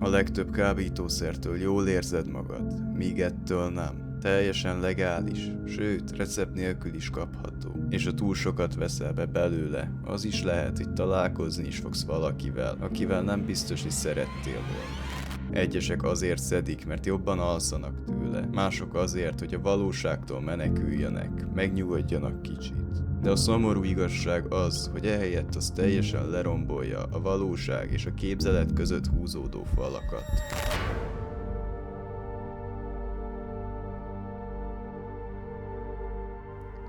A legtöbb kábítószertől jól érzed magad, míg ettől nem. Teljesen legális, sőt, recept nélkül is kapható. És ha túl sokat veszel be belőle, az is lehet, hogy találkozni is fogsz valakivel, akivel nem biztos, hogy szerettél volna. Egyesek azért szedik, mert jobban alszanak tőle, mások azért, hogy a valóságtól meneküljenek, megnyugodjanak kicsit. De a szomorú igazság az, hogy ehelyett az teljesen lerombolja a valóság és a képzelet között húzódó falakat.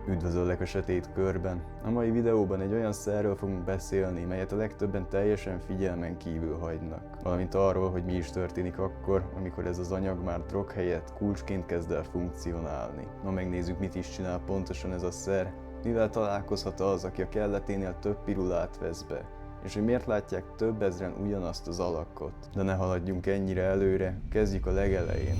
Üdvözöllek a sötét körben! A mai videóban egy olyan szerről fogunk beszélni, melyet a legtöbben teljesen figyelmen kívül hagynak. Valamint arról, hogy mi is történik akkor, amikor ez az anyag már drog helyett kulcsként kezd el funkcionálni. Ma megnézzük, mit is csinál pontosan ez a szer, mivel találkozhat az, aki a kelleténél több pirulát vesz be, és hogy miért látják több ezren ugyanazt az alakot. De ne haladjunk ennyire előre, kezdjük a legelején.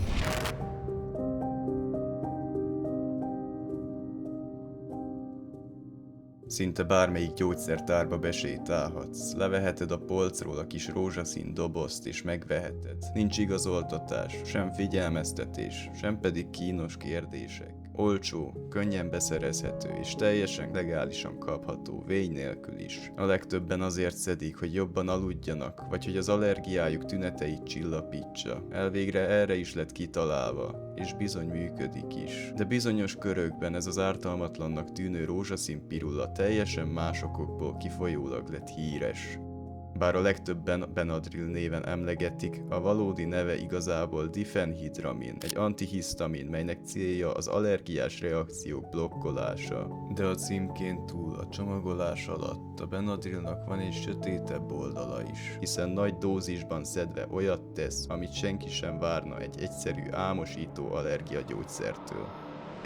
Szinte bármelyik gyógyszertárba besétálhatsz, leveheted a polcról a kis rózsaszín dobozt és megveheted. Nincs igazoltatás, sem figyelmeztetés, sem pedig kínos kérdések. Olcsó, könnyen beszerezhető és teljesen legálisan kapható, vény nélkül is. A legtöbben azért szedik, hogy jobban aludjanak, vagy hogy az allergiájuk tüneteit csillapítsa. Elvégre erre is lett kitalálva, és bizony működik is. De bizonyos körökben ez az ártalmatlannak tűnő rózsaszín pirula teljesen más okokból kifolyólag lett híres. Bár a legtöbben Benadryl néven emlegetik, a valódi neve igazából difenhidramin, egy antihisztamin, melynek célja az allergiás reakciók blokkolása. De a címként túl a csomagolás alatt a Benadrylnak van egy sötétebb oldala is, hiszen nagy dózisban szedve olyat tesz, amit senki sem várna egy egyszerű álmosító allergiagyógyszertől.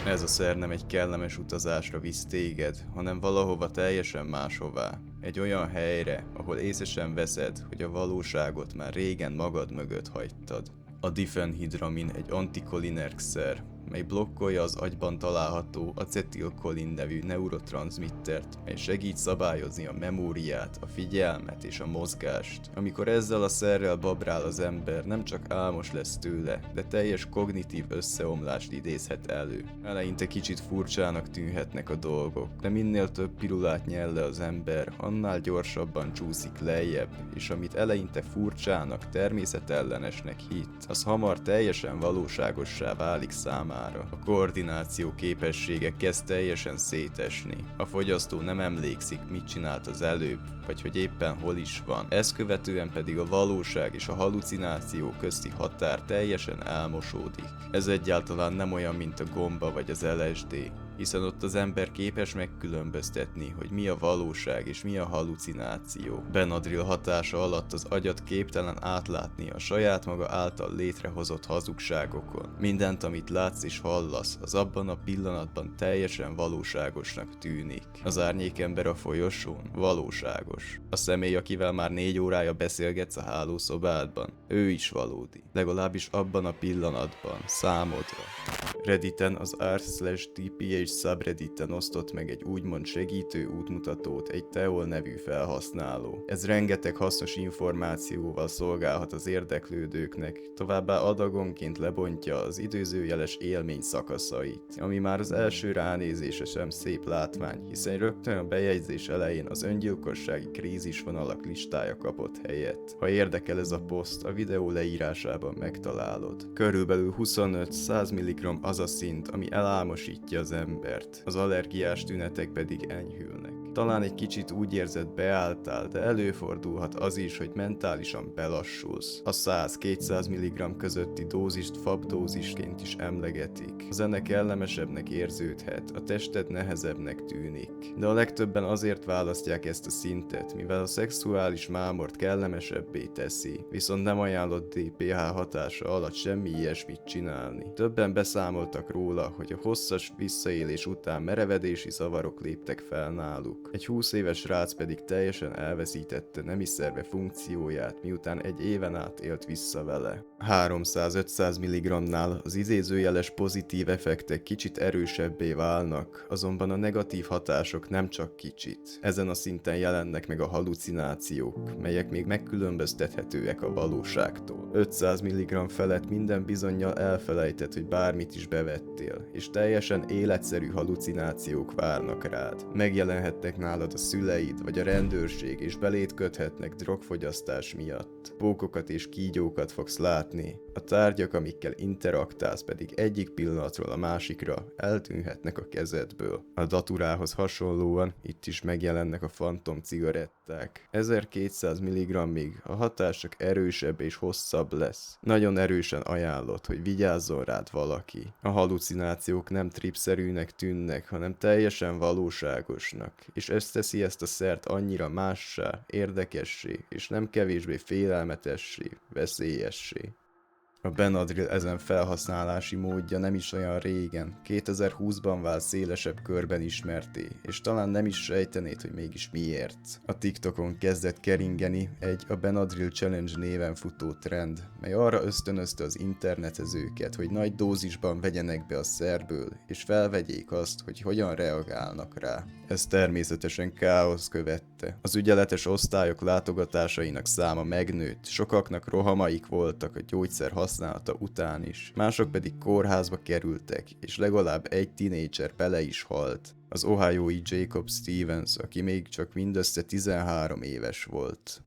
Ez a szer nem egy kellemes utazásra visz téged, hanem valahova teljesen máshová. Egy olyan helyre, ahol észre sem veszed, hogy a valóságot már régen magad mögött hagytad. A difenhidramin egy antikolinerg szer, mely blokkolja az agyban található acetilkolin nevű neurotranszmittert, mely segít szabályozni a memóriát, a figyelmet és a mozgást. Amikor ezzel a szerrel babrál az ember, nem csak álmos lesz tőle, de teljes kognitív összeomlást idézhet elő. Eleinte kicsit furcsának tűnhetnek a dolgok, de minél több pirulát nyel le az ember, annál gyorsabban csúszik lejjebb, és amit eleinte furcsának, természetellenesnek hitt, az hamar teljesen valóságossá válik számára. A koordináció képessége kezd teljesen szétesni. A fogyasztó nem emlékszik, mit csinált az előbb, vagy hogy éppen hol is van. Ezt követően pedig a valóság és a halucináció közti határ teljesen elmosódik. Ez egyáltalán nem olyan, mint a gomba vagy az LSD, hiszen ott az ember képes megkülönböztetni, hogy mi a valóság és mi a halucináció. Benadryl hatása alatt az agyat képtelen átlátni a saját maga által létrehozott hazugságokon. Mindent, amit látsz és hallasz, az abban a pillanatban teljesen valóságosnak tűnik. Az árnyékember a folyosón valóságos. A személy, akivel már 4 órája beszélgetsz a hálószobádban, ő is valódi. Legalábbis abban a pillanatban, számodra. Redditen az r/tph subredditen osztott meg egy úgymond segítő útmutatót egy Teol nevű felhasználó. Ez rengeteg hasznos információval szolgálhat az érdeklődőknek, továbbá adagonként lebontja az időzőjeles élmény szakaszait, ami már az első ránézése sem szép látvány, hiszen rögtön a bejegyzés elején az öngyilkossági krízisvonalak listája kapott helyet. Ha érdekel ez a poszt, a videó leírásában megtalálod. Körülbelül 25-100 mg az a szint, ami elálmosítja az embert, az allergiás tünetek pedig enyhülnek. Talán egy kicsit úgy érzed, beálltál, de előfordulhat az is, hogy mentálisan belassulsz. A 100-200 mg közötti dózist fabdózisként is emlegetik. A zene kellemesebbnek érződhet, a tested nehezebbnek tűnik. De a legtöbben azért választják ezt a szintet, mivel a szexuális mámort kellemesebbé teszi, viszont nem ajánlott DPH hatása alatt semmi ilyesmit csinálni. Többen beszámoltak róla, hogy a hosszas, visszaélés után merevedési zavarok léptek fel náluk. Egy 20 éves srác pedig teljesen elveszítette nemi szerve funkcióját, miután egy éven át élt vissza vele. 300-500 mg-nál az idézőjeles pozitív effektek kicsit erősebbé válnak, azonban a negatív hatások nem csak kicsit. Ezen a szinten jelennek meg a halucinációk, melyek még megkülönböztethetőek a valóságtól. 500 mg felett minden bizonnyal elfelejtett, hogy bármit is bevettél, és teljesen életszerű halucinációk várnak rád. Megjelenhetnek nálad a szüleid vagy a rendőrség, és beléd köthetnek drogfogyasztás miatt. Pókokat és kígyókat fogsz látni, a tárgyak, amikkel interaktálsz pedig egyik pillanatról a másikra eltűnhetnek a kezedből. A daturához hasonlóan itt is megjelennek a fantom cigaretták. 1200 mg-ig a hatás csak erősebb és hosszabb lesz. Nagyon erősen ajánlott, hogy vigyázzon rád valaki. A halucinációk nem tripszerűnek tűnnek, hanem teljesen valóságosnak, és ez teszi ezt a szert annyira mássá, érdekessé, és nem kevésbé félelmetessé, veszélyessé. A Benadryl ezen felhasználási módja nem is olyan régen, 2020-ban vált szélesebb körben ismerté, és talán nem is sejtenéd, hogy mégis miért. A TikTokon kezdett keringeni egy a Benadryl Challenge néven futó trend, mely arra ösztönözte az internetezőket, hogy nagy dózisban vegyenek be a szerből, és felvegyék azt, hogy hogyan reagálnak rá. Ez természetesen káosz követte. Az ügyeletes osztályok látogatásainak száma megnőtt, sokaknak rohamaik voltak a gyógyszer használata után is, mások pedig kórházba kerültek, és legalább egy tinédzser bele is halt. Az ohiói Jacob Stevens, aki még csak mindössze 13 éves volt.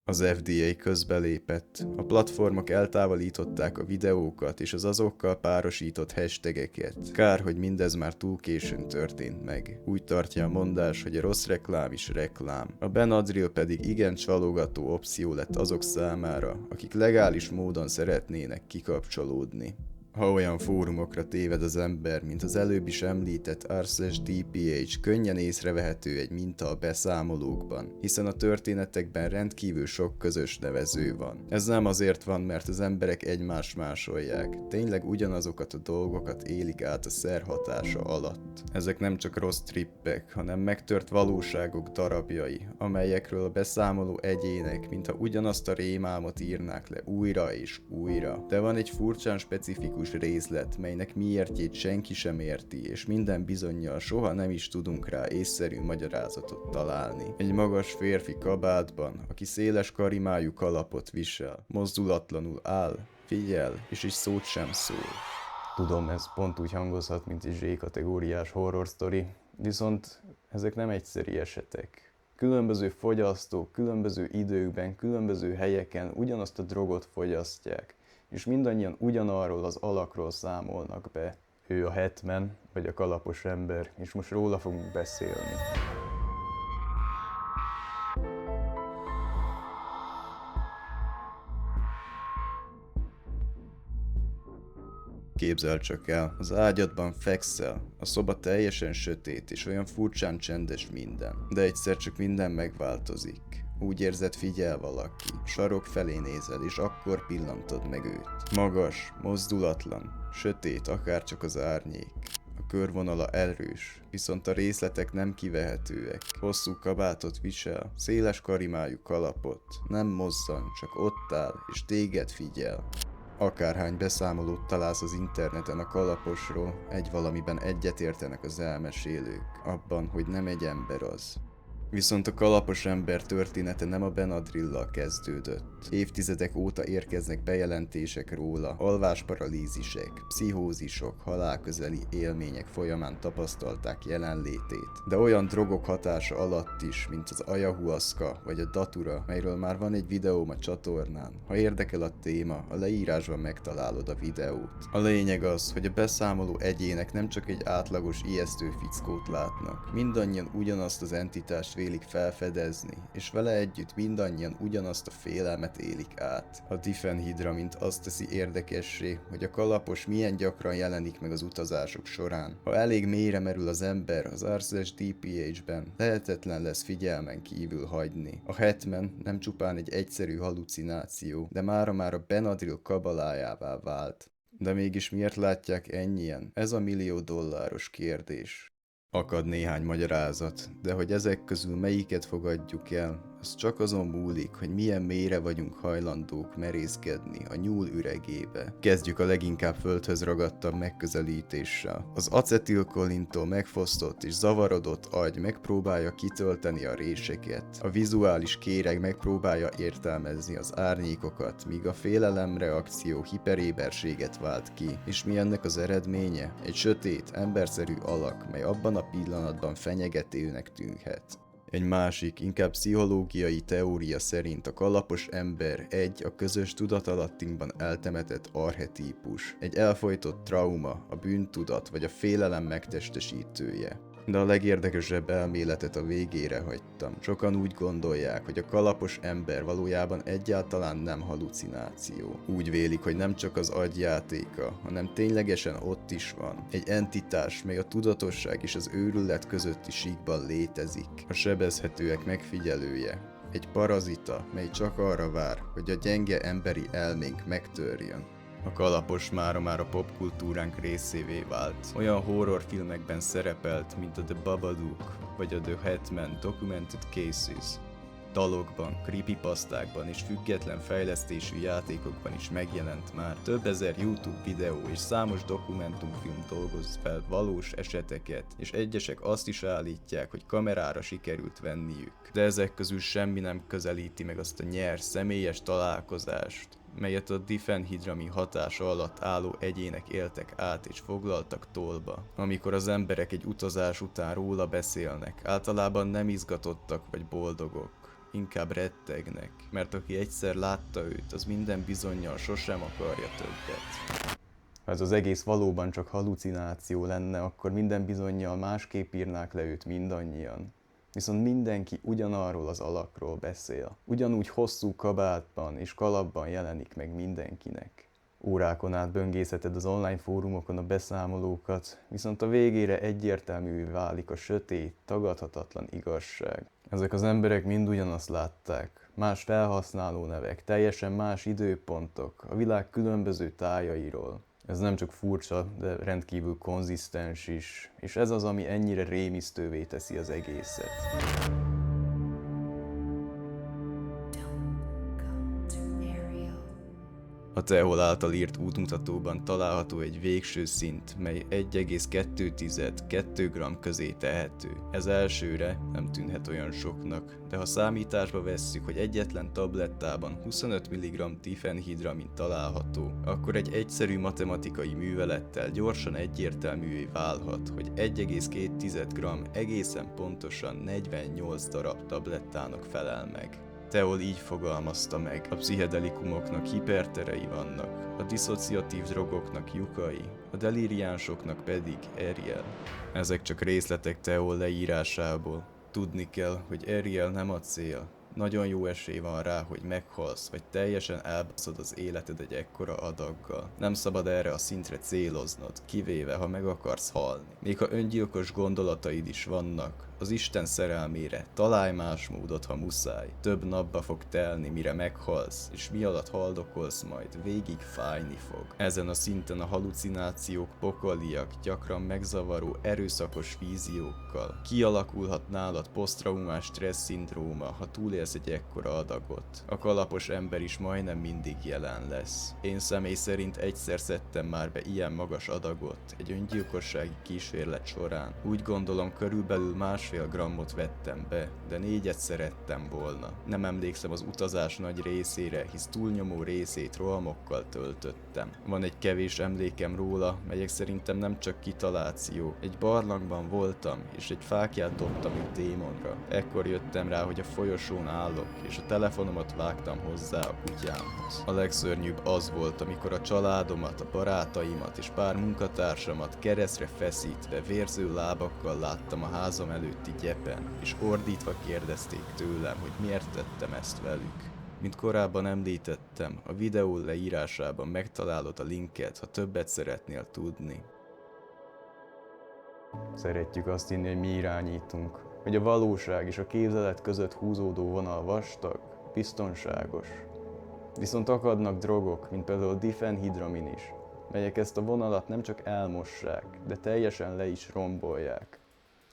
Az FDA közbelépett, a platformok eltávolították a videókat és az azokkal párosított hashtageket. Kár, hogy mindez már túl későn történt meg. Úgy tartja a mondás, hogy a rossz reklám is reklám. A Benadryl pedig igen csalogató opció lett azok számára, akik legális módon szeretnének kikapcsolódni. Ha olyan fórumokra téved az ember, mint az előbb is említett r/dph, könnyen észrevehető egy minta a beszámolókban, hiszen a történetekben rendkívül sok közös nevező van. Ez nem azért van, mert az emberek egymást másolják, tényleg ugyanazokat a dolgokat élik át a szer hatása alatt. Ezek nem csak rossz trippek, hanem megtört valóságok darabjai, amelyekről a beszámoló egyének, mintha ugyanazt a rémálmot írnák le újra és újra. De van egy furcsán specifikus részlet, melynek miértjét senki sem érti, és minden bizonnyal soha nem is tudunk rá észszerű magyarázatot találni. Egy magas férfi kabátban, aki széles karimájú kalapot visel, mozdulatlanul áll, figyel, és is szót sem szól. Tudom, ez pont úgy hangozhat, mint egy Z-kategóriás horror sztori, viszont ezek nem egyszeri esetek. Különböző fogyasztók, különböző időkben, különböző helyeken ugyanazt a drogot fogyasztják, és mindannyian ugyanarról az alakról számolnak be. Ő a Hetman, vagy a kalapos ember, és most róla fogunk beszélni. Képzeld csak el, az ágyadban fekszel, a szoba teljesen sötét és olyan furcsán csendes minden, de egyszer csak minden megváltozik. Úgy érzed, figyel valaki, sarok felé nézel, és akkor pillantod meg őt. Magas, mozdulatlan, sötét, akárcsak az árnyék. A körvonala erős, viszont a részletek nem kivehetőek. Hosszú kabátot visel, széles karimájú kalapot, nem mozzan, csak ott áll, és téged figyel. Akárhány beszámolót találsz az interneten a kalaposról, egy valamiben egyetértenek az elmesélők, abban, hogy nem egy ember az. Viszont a kalapos ember története nem a Benadryllal kezdődött. Évtizedek óta érkeznek bejelentések róla, alvásparalízisek, pszichózisok, halálközeli élmények folyamán tapasztalták jelenlétét. De olyan drogok hatása alatt is, mint az ayahuasca vagy a datura, melyről már van egy videóm a csatornán. Ha érdekel a téma, a leírásban megtalálod a videót. A lényeg az, hogy a beszámoló egyének nem csak egy átlagos ijesztő fickót látnak. Mindannyian ugyanazt az entitást vélik felfedezni, és vele együtt mindannyian ugyanazt a félelmet élik át. A difenhidra mint azt teszi érdekessé, hogy a kalapos milyen gyakran jelenik meg az utazások során. Ha elég mélyre merül az ember az r/dph-ben, lehetetlen lesz figyelmen kívül hagyni. A Hetman nem csupán egy egyszerű halucináció, de mára már a Benadryl kabalájává vált. De mégis miért látják ennyien? Ez a millió dolláros kérdés. Akad néhány magyarázat, de hogy ezek közül melyiket fogadjuk el, az csak azon múlik, hogy milyen mélyre vagyunk hajlandók merészkedni a nyúl üregébe. Kezdjük a leginkább földhöz ragadtabb megközelítéssel. Az acetilkolintól megfosztott és zavarodott agy megpróbálja kitölteni a réseket. A vizuális kéreg megpróbálja értelmezni az árnyékokat, míg a félelemreakció hiperéberséget vált ki. És mi ennek az eredménye? Egy sötét, emberszerű alak, mely abban a pillanatban fenyegetőnek tűnhet. Egy másik, inkább pszichológiai teória szerint a kalapos ember a közös tudatalattinkban eltemetett archetípus, egy elfojtott trauma, a bűntudat vagy a félelem megtestesítője. De a legérdekesebb elméletet a végére hagytam. Sokan úgy gondolják, hogy a kalapos ember valójában egyáltalán nem halucináció. Úgy vélik, hogy nem csak az agy játéka, hanem ténylegesen ott is van. Egy entitás, mely a tudatosság és az őrület közötti síkban létezik. A sebezhetőek megfigyelője. Egy parazita, mely csak arra vár, hogy a gyenge emberi elménk megtörjön. A kalapos mára már a popkultúránk részévé vált. Olyan horrorfilmekben szerepelt, mint a The Babadook vagy a The Hitman Documented Cases. Dalokban, creepypastákban és független fejlesztésű játékokban is megjelent már. Több ezer YouTube videó és számos dokumentumfilm dolgoz fel valós eseteket, és egyesek azt is állítják, hogy kamerára sikerült venniük. De ezek közül semmi nem közelíti meg azt a nyers, személyes találkozást, melyet a difenhidrami hatása alatt álló egyének éltek át és foglaltak tollba. Amikor az emberek egy utazás után róla beszélnek, általában nem izgatottak vagy boldogok, inkább rettegnek, mert aki egyszer látta őt, az minden bizonnyal sosem akarja többet. Ha ez az egész valóban csak halucináció lenne, akkor minden bizonnyal másképp írnák le őt mindannyian. Viszont mindenki ugyanarról az alakról beszél. Ugyanúgy hosszú kabátban és kalapban jelenik meg mindenkinek. Órákon át böngészheted az online fórumokon a beszámolókat, viszont a végére egyértelművé válik a sötét, tagadhatatlan igazság. Ezek az emberek mind ugyanazt látták. Más felhasználó nevek, teljesen más időpontok, a világ különböző tájairól. Ez nem csak furcsa, de rendkívül konzisztens is, és ez az, ami ennyire rémisztővé teszi az egészet. A Tehol által írt útmutatóban található egy végső szint, mely 1,2-2 g közé tehető. Ez elsőre nem tűnhet olyan soknak, de ha számításba vesszük, hogy egyetlen tablettában 25 mg difenhidramin található, akkor egy egyszerű matematikai művelettel gyorsan egyértelművé válhat, hogy 1,2 g egészen pontosan 48 darab tablettának felel meg. Tehol így fogalmazta meg, a pszichedelikumoknak hiperterei vannak, a diszociatív drogoknak lyukai, a delíriánsoknak pedig erjel. Ezek csak részletek Tehol leírásából. Tudni kell, hogy erjel nem a cél. Nagyon jó esély van rá, hogy meghalsz, vagy teljesen elbaszod az életed egy ekkora adaggal. Nem szabad erre a szintre céloznod, kivéve ha meg akarsz halni. Még ha öngyilkos gondolataid is vannak, az Isten szerelmére találj más módot, ha muszáj. Több napba fog telni, mire meghalsz, és mi alatt haldokolsz majd, végig fájni fog. Ezen a szinten a halucinációk pokoliak, gyakran megzavaró, erőszakos víziókkal. Kialakulhat nálad posztraumás stressz-szindróma, ha túlélsz egy ekkora adagot. A kalapos ember is majdnem mindig jelen lesz. Én személy szerint egyszer szedtem már be ilyen magas adagot egy öngyilkossági kísérlet során. Úgy gondolom, körülbelül 1,5 grammot vettem be, de 4-et szerettem volna. Nem emlékszem az utazás nagy részére, hisz túlnyomó részét rohamokkal töltöttem. Van egy kevés emlékem róla, melyek szerintem nem csak kitaláció. Egy barlangban voltam, és egy fáklyát dobtam egy démonra. Ekkor jöttem rá, hogy a folyosón állok, és a telefonomat vágtam hozzá a kutyámhoz. A legszörnyűbb az volt, amikor a családomat, a barátaimat és pár munkatársamat keresztre feszítve, vérző lábakkal láttam a házam előtti gyepen, és ordítva kérdezték tőlem, hogy miért tettem ezt velük. Mint korábban említettem, a videó leírásában megtalálod a linket, ha többet szeretnél tudni. Szeretjük azt hinni, hogy mi irányítunk, hogy a valóság és a képzelet között húzódó vonal vastag, biztonságos. Viszont akadnak drogok, mint például a difenhidramin is, melyek ezt a vonalat nem csak elmossák, de teljesen le is rombolják.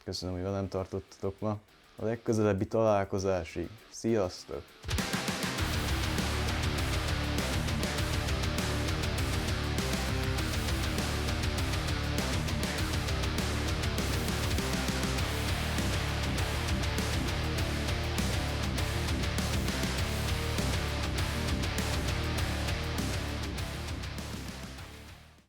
Köszönöm, hogy velem tartottatok ma. A legközelebbi találkozásig. Sziasztok!